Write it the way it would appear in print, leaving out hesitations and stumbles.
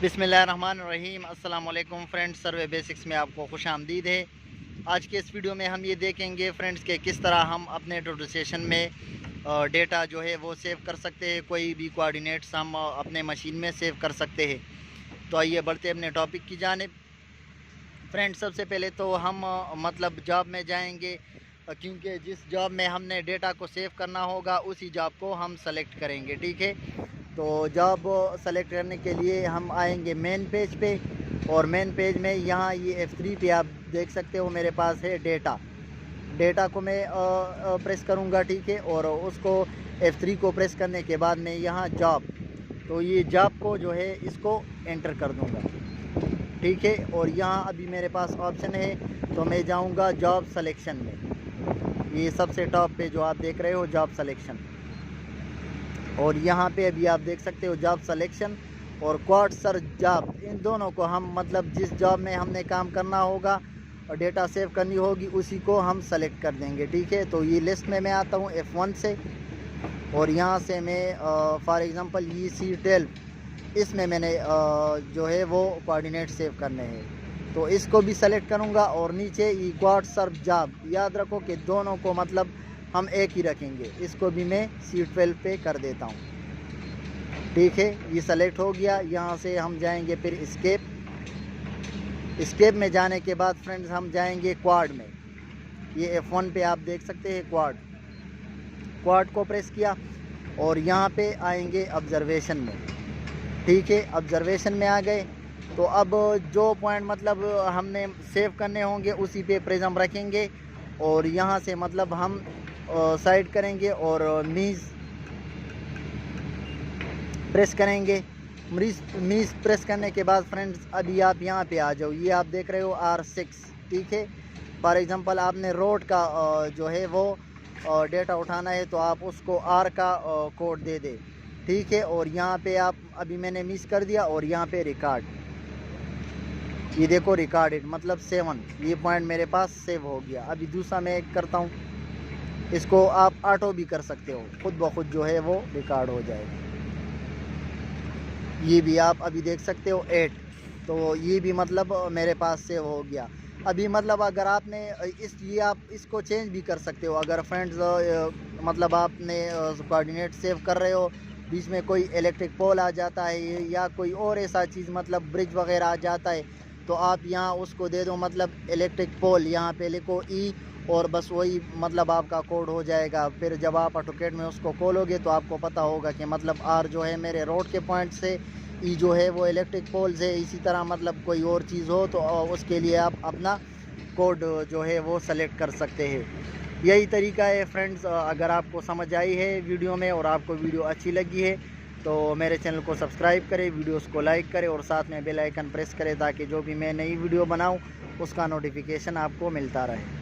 बिस्मिल्लाहिर्रहमानिर्रहीम। अस्सलाम वालेकुम फ्रेंड्स, सर्वे बेसिक्स में आपको खुश आमदीद है। आज के इस वीडियो में हम ये देखेंगे फ्रेंड्स कि किस तरह हम अपने टोटल सेशन में डेटा जो है वो सेव कर सकते हैं। कोई भी कोऑर्डिनेट्स हम अपने मशीन में सेव कर सकते हैं। तो आइए बढ़ते अपने टॉपिक की जानिब। फ्रेंड्स, सबसे पहले तो हम मतलब जॉब में जाएंगे, क्योंकि जिस जॉब में हमने डेटा को सेव करना होगा उसी जॉब को हम सेलेक्ट करेंगे। ठीक है, तो जॉब सेलेक्ट करने के लिए हम आएंगे मेन पेज पे, और मेन पेज में यहाँ ये F3 पे आप देख सकते हो मेरे पास है डेटा को मैं प्रेस करूँगा। ठीक है, और उसको F3 को प्रेस करने के बाद मैं यहाँ जॉब, तो ये जॉब को जो है इसको एंटर कर दूँगा। ठीक है, और यहाँ अभी मेरे पास ऑप्शन है, तो मैं जाऊँगा जॉब सिलेक्शन में। ये सबसे टॉप पे जो आप देख रहे हो जॉब सिलेक्शन, और यहाँ पे अभी आप देख सकते हो जॉब सिलेक्शन और क्वाड सर्च जॉब। इन दोनों को हम मतलब जिस जॉब में हमने काम करना होगा और डेटा सेव करनी होगी उसी को हम सेलेक्ट कर देंगे। ठीक है, तो ये लिस्ट में मैं आता हूँ F1 से, और यहाँ से मैं फॉर एग्ज़ाम्पल ये C12, इसमें मैंने जो है वो कोऑर्डिनेट सेव करने हैं, तो इसको भी सेलेक्ट करूँगा। और नीचे ये क्वाड सर्च जॉब, याद रखो कि दोनों को मतलब हम एक ही रखेंगे। इसको भी मैं C12 पे कर देता हूँ। ठीक है, ये सेलेक्ट हो गया। यहाँ से हम जाएंगे फिर स्केप में जाने के बाद फ्रेंड्स हम जाएंगे क्वाड में। ये F1 पे आप देख सकते हैं क्वाड को प्रेस किया, और यहाँ पे आएंगे ऑब्जर्वेशन में। ठीक है, ऑब्जर्वेशन में आ गए, तो अब जो पॉइंट मतलब हमने सेव करने होंगे उसी पे प्रिज्म रखेंगे, और यहाँ से मतलब हम साइड करेंगे और मीज़ प्रेस करेंगे। मीज़ प्रेस करने के बाद फ्रेंड्स अभी आप यहाँ पे आ जाओ। ये आप देख रहे हो R6। ठीक है, फॉर एग्ज़ाम्पल आपने रोड का जो है वो डेटा उठाना है, तो आप उसको R का कोड दे दे। ठीक है, और यहाँ पे आप अभी मैंने मिस कर दिया, और यहाँ पे रिकॉर्ड, ये देखो रिकॉर्डेड मतलब 7, ये पॉइंट मेरे पास सेव हो गया। अभी दूसरा मैं एक करता हूँ, इसको आप ऑटो भी कर सकते हो, खुद ब खुद जो है वो रिकॉर्ड हो जाएगा। ये भी आप अभी देख सकते हो 8, तो ये भी मतलब मेरे पास सेव हो गया। अभी मतलब अगर आपने ये आप इसको चेंज भी कर सकते हो। अगर फ्रेंड्स मतलब आपने कोऑर्डिनेट सेव कर रहे हो, बीच में कोई इलेक्ट्रिक पोल आ जाता है या कोई और ऐसा चीज़ मतलब ब्रिज वगैरह आ जाता है, तो आप यहाँ उसको दे दो मतलब इलेक्ट्रिक पोल, यहाँ पे लिखो E, और बस वही मतलब आपका कोड हो जाएगा। फिर जब आप ऑटोकैड में उसको खोलोगे तो आपको पता होगा कि मतलब R जो है मेरे रोड के पॉइंट से, E जो है वो इलेक्ट्रिक पोल से। इसी तरह मतलब कोई और चीज़ हो तो उसके लिए आप अपना कोड जो है वो सेलेक्ट कर सकते हैं। यही तरीका है फ्रेंड्स। अगर आपको समझ आई है वीडियो में और आपको वीडियो अच्छी लगी है तो मेरे चैनल को सब्सक्राइब करें, वीडियोस को लाइक करें, और साथ में बेल आइकन प्रेस करें ताकि जो भी मैं नई वीडियो बनाऊं उसका नोटिफिकेशन आपको मिलता रहे।